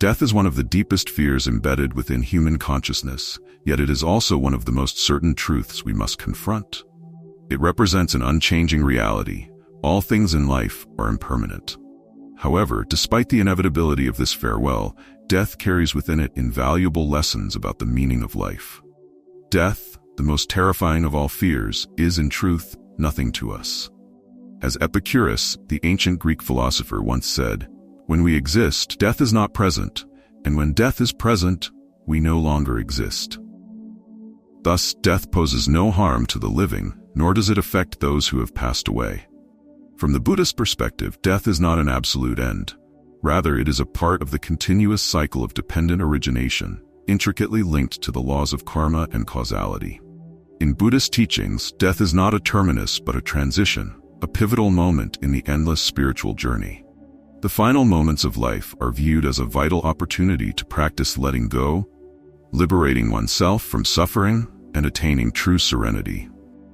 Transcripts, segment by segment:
Death is one of the deepest fears embedded within human consciousness, yet it is also one of the most certain truths we must confront. It represents an unchanging reality. All things in life are impermanent. However, despite the inevitability of this farewell, death carries within it invaluable lessons about the meaning of life. Death, the most terrifying of all fears, is in truth nothing to us. As Epicurus, the ancient Greek philosopher, once said, "When we exist, death is not present, and when death is present, we no longer exist." Thus, death poses no harm to the living, nor does it affect those who have passed away. From the Buddhist perspective, death is not an absolute end. Rather, it is a part of the continuous cycle of dependent origination, intricately linked to the laws of karma and causality. In Buddhist teachings, death is not a terminus but a transition, a pivotal moment in the endless spiritual journey. The final moments of life are viewed as a vital opportunity to practice letting go, liberating oneself from suffering, and attaining true serenity.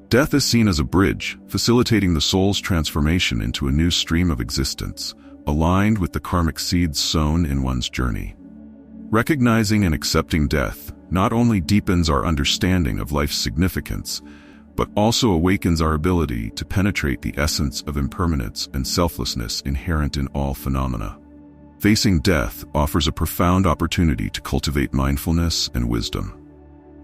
Death is seen as a bridge, facilitating the soul's transformation into a new stream of existence, aligned with the karmic seeds sown in one's journey. Recognizing and accepting death not only deepens our understanding of life's significance, but also awakens our ability to penetrate the essence of impermanence and selflessness inherent in all phenomena. Facing death offers a profound opportunity to cultivate mindfulness and wisdom.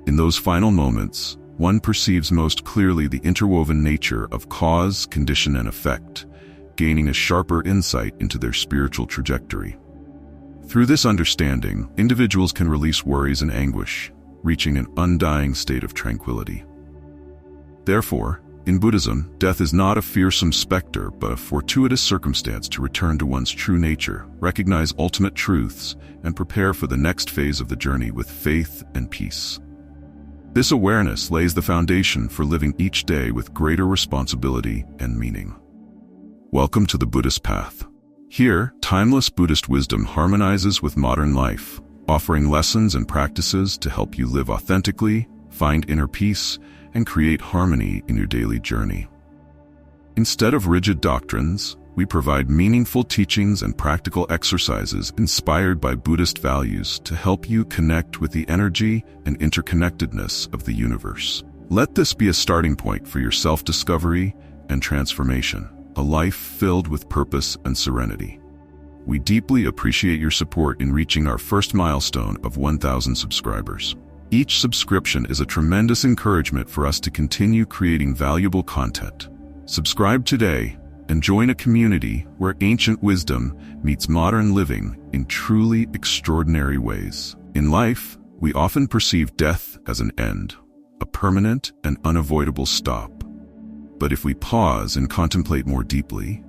In those final moments, one perceives most clearly the interwoven nature of cause, condition, and effect, gaining a sharper insight into their spiritual trajectory. Through this understanding, individuals can release worries and anguish, reaching an undying state of tranquility. Therefore, in Buddhism, death is not a fearsome specter but a fortuitous circumstance to return to one's true nature, recognize ultimate truths, and prepare for the next phase of the journey with faith and peace. This awareness lays the foundation for living each day with greater responsibility and meaning. Welcome to the Buddhist path. Here, timeless Buddhist wisdom harmonizes with modern life, offering lessons and practices to help you live authentically, find inner peace, and create harmony in your daily journey. Instead of rigid doctrines, we provide meaningful teachings and practical exercises inspired by Buddhist values to help you connect with the energy and interconnectedness of the universe. Let this be a starting point for your self-discovery and transformation, a life filled with purpose and serenity. We deeply appreciate your support in reaching our first milestone of 1,000 subscribers. Each subscription is a tremendous encouragement for us to continue creating valuable content. Subscribe today and join a community where ancient wisdom meets modern living in truly extraordinary ways. In life, we often perceive death as an end, a permanent and unavoidable stop. But if we pause and contemplate more deeply,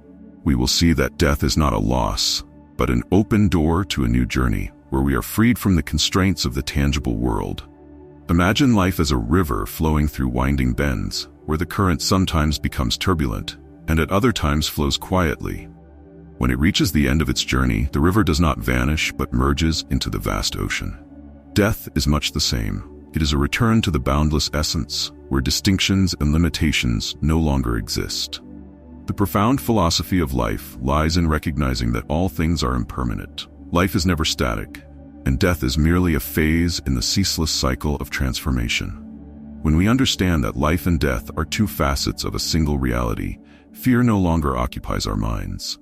we will see that death is not a loss, but an open door to a new journey where we are freed from the constraints of the tangible world. Imagine life as a river flowing through winding bends, where the current sometimes becomes turbulent, and at other times flows quietly. When it reaches the end of its journey, the river does not vanish but merges into the vast ocean. Death is much the same. It is a return to the boundless essence, where distinctions and limitations no longer exist. The profound philosophy of life lies in recognizing that all things are impermanent. Life is never static, and death is merely a phase in the ceaseless cycle of transformation. When we understand that life and death are two facets of a single reality, fear no longer occupies our minds.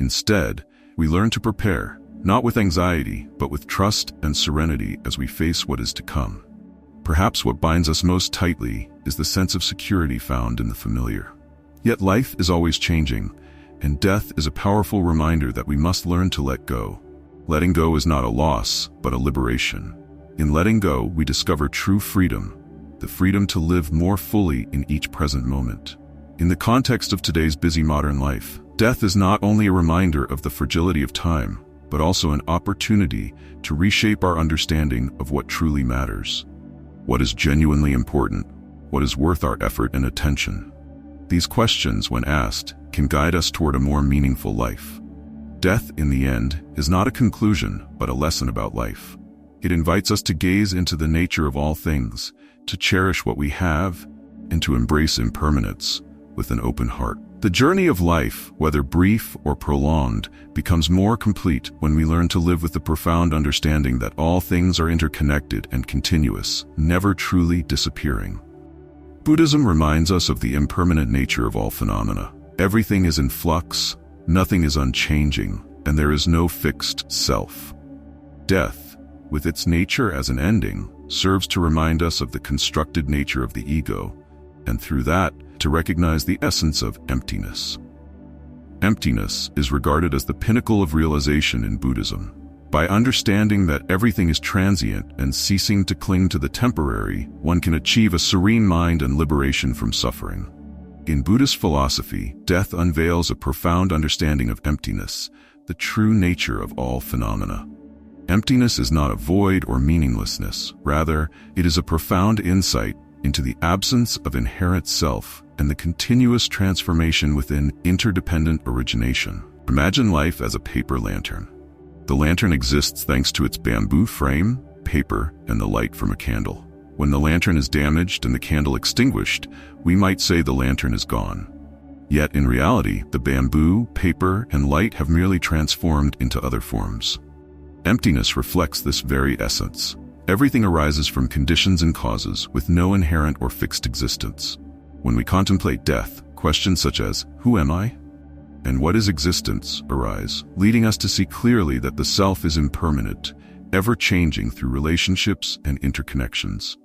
Instead, we learn to prepare, not with anxiety, but with trust and serenity as we face what is to come. Perhaps what binds us most tightly is the sense of security found in the familiar. Yet life is always changing, and death is a powerful reminder that we must learn to let go. Letting go is not a loss, but a liberation. In letting go, we discover true freedom, the freedom to live more fully in each present moment. In the context of today's busy modern life, death is not only a reminder of the fragility of time, but also an opportunity to reshape our understanding of what truly matters. What is genuinely important? What is worth our effort and attention? These questions, when asked, can guide us toward a more meaningful life. Death, in the end, is not a conclusion, but a lesson about life. It invites us to gaze into the nature of all things, to cherish what we have, and to embrace impermanence with an open heart. The journey of life, whether brief or prolonged, becomes more complete when we learn to live with the profound understanding that all things are interconnected and continuous, never truly disappearing. Buddhism reminds us of the impermanent nature of all phenomena. Everything is in flux, nothing is unchanging, and there is no fixed self. Death, with its nature as an ending, serves to remind us of the constructed nature of the ego, and through that, to recognize the essence of emptiness. Emptiness is regarded as the pinnacle of realization in Buddhism. By understanding that everything is transient and ceasing to cling to the temporary, one can achieve a serene mind and liberation from suffering. In Buddhist philosophy, death unveils a profound understanding of emptiness, the true nature of all phenomena. Emptiness is not a void or meaninglessness. Rather, it is a profound insight into the absence of inherent self and the continuous transformation within interdependent origination. Imagine life as a paper lantern. The lantern exists thanks to its bamboo frame, paper, and the light from a candle. When the lantern is damaged and the candle extinguished, we might say the lantern is gone. Yet in reality, the bamboo, paper, and light have merely transformed into other forms. Emptiness reflects this very essence. Everything arises from conditions and causes with no inherent or fixed existence. When we contemplate death, questions such as, "Who am I?" and "What is existence?" arise, leading us to see clearly that the self is impermanent, ever-changing through relationships and interconnections.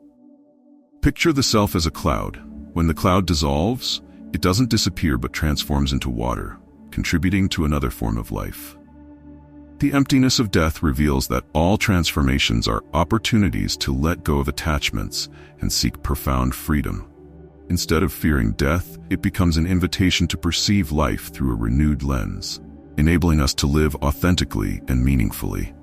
Picture the self as a cloud. When the cloud dissolves, it doesn't disappear but transforms into water, contributing to another form of life. The emptiness of death reveals that all transformations are opportunities to let go of attachments and seek profound freedom. Instead of fearing death, it becomes an invitation to perceive life through a renewed lens, enabling us to live authentically and meaningfully.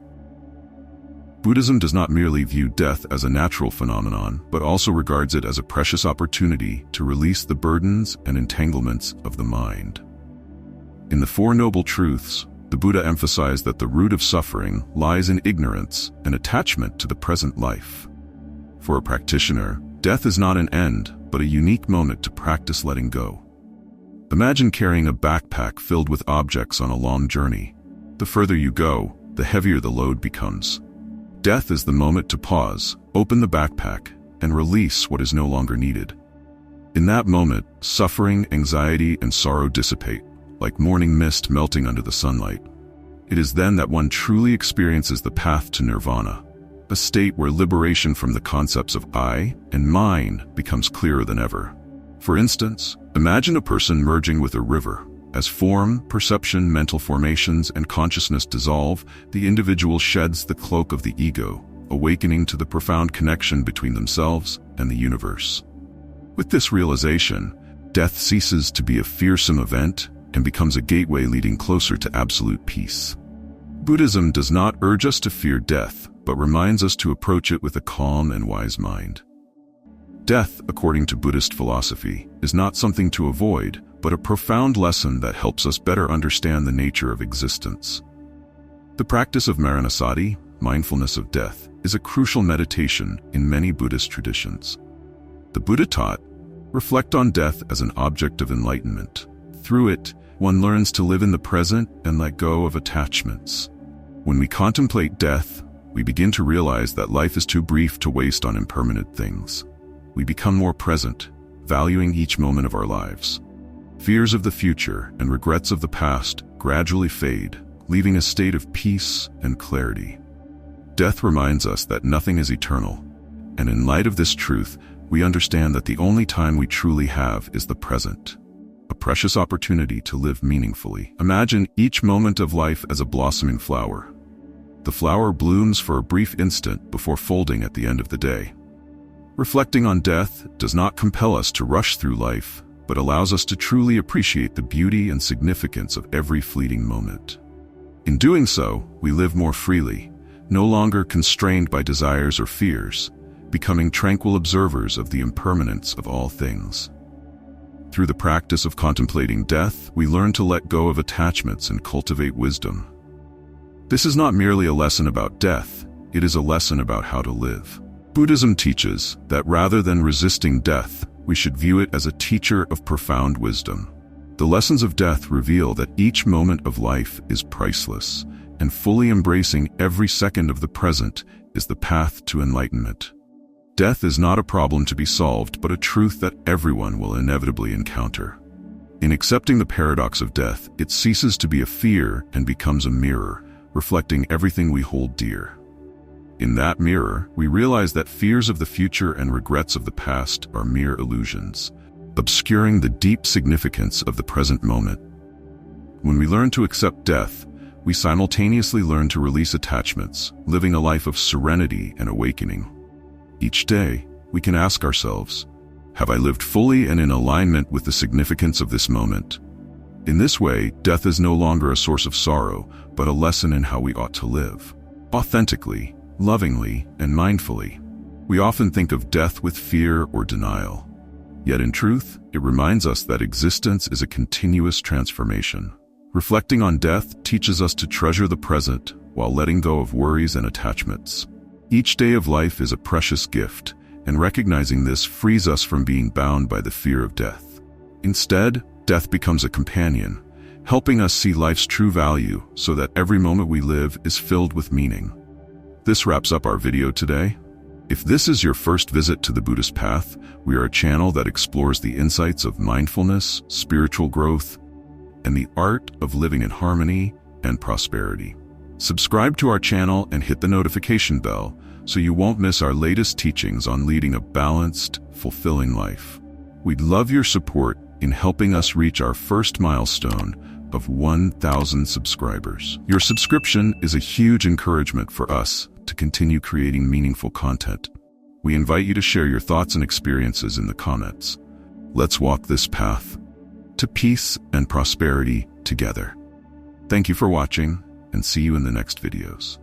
Buddhism does not merely view death as a natural phenomenon, but also regards it as a precious opportunity to release the burdens and entanglements of the mind. In the Four Noble Truths, the Buddha emphasized that the root of suffering lies in ignorance and attachment to the present life. For a practitioner, death is not an end, but a unique moment to practice letting go. Imagine carrying a backpack filled with objects on a long journey. The further you go, the heavier the load becomes. Death is the moment to pause, open the backpack, and release what is no longer needed. In that moment, suffering, anxiety, and sorrow dissipate, like morning mist melting under the sunlight. It is then that one truly experiences the path to nirvana, a state where liberation from the concepts of I and mine becomes clearer than ever. For instance, imagine a person merging with a river. As form, perception, mental formations, and consciousness dissolve, the individual sheds the cloak of the ego, awakening to the profound connection between themselves and the universe. With this realization, death ceases to be a fearsome event and becomes a gateway leading closer to absolute peace. Buddhism does not urge us to fear death, but reminds us to approach it with a calm and wise mind. Death, according to Buddhist philosophy, is not something to avoid, but a profound lesson that helps us better understand the nature of existence. The practice of maranasati, mindfulness of death, is a crucial meditation in many Buddhist traditions. The Buddha taught, reflect on death as an object of enlightenment. Through it, one learns to live in the present and let go of attachments. When we contemplate death, we begin to realize that life is too brief to waste on impermanent things. We become more present, valuing each moment of our lives. Fears of the future and regrets of the past gradually fade, leaving a state of peace and clarity. Death reminds us that nothing is eternal, and in light of this truth, we understand that the only time we truly have is the present, a precious opportunity to live meaningfully. Imagine each moment of life as a blossoming flower. The flower blooms for a brief instant before folding at the end of the day. Reflecting on death does not compel us to rush through life, but allows us to truly appreciate the beauty and significance of every fleeting moment. In doing so, we live more freely, no longer constrained by desires or fears, becoming tranquil observers of the impermanence of all things. Through the practice of contemplating death, we learn to let go of attachments and cultivate wisdom. This is not merely a lesson about death, it is a lesson about how to live. Buddhism teaches that rather than resisting death, we should view it as a teacher of profound wisdom. The lessons of death reveal that each moment of life is priceless, and fully embracing every second of the present is the path to enlightenment. Death is not a problem to be solved, but a truth that everyone will inevitably encounter. In accepting the paradox of death, it ceases to be a fear and becomes a mirror, reflecting everything we hold dear. In that mirror, we realize that fears of the future and regrets of the past are mere illusions, obscuring the deep significance of the present moment. When we learn to accept death, we simultaneously learn to release attachments, living a life of serenity and awakening. Each day, we can ask ourselves, have I lived fully and in alignment with the significance of this moment? In this way, death is no longer a source of sorrow, but a lesson in how we ought to live, authentically, lovingly, and mindfully. We often think of death with fear or denial. Yet in truth, it reminds us that existence is a continuous transformation. Reflecting on death teaches us to treasure the present while letting go of worries and attachments. Each day of life is a precious gift, and recognizing this frees us from being bound by the fear of death. Instead, death becomes a companion, helping us see life's true value so that every moment we live is filled with meaning. This wraps up our video today. If this is your first visit to the Buddhist path, we are a channel that explores the insights of mindfulness, spiritual growth, and the art of living in harmony and prosperity. Subscribe to our channel and hit the notification bell so you won't miss our latest teachings on leading a balanced, fulfilling life. We'd love your support in helping us reach our first milestone of 1,000 subscribers. Your subscription is a huge encouragement for us to continue creating meaningful content. We invite you to share your thoughts and experiences in the comments. Let's walk this path to peace and prosperity together. Thank you for watching, and see you in the next videos.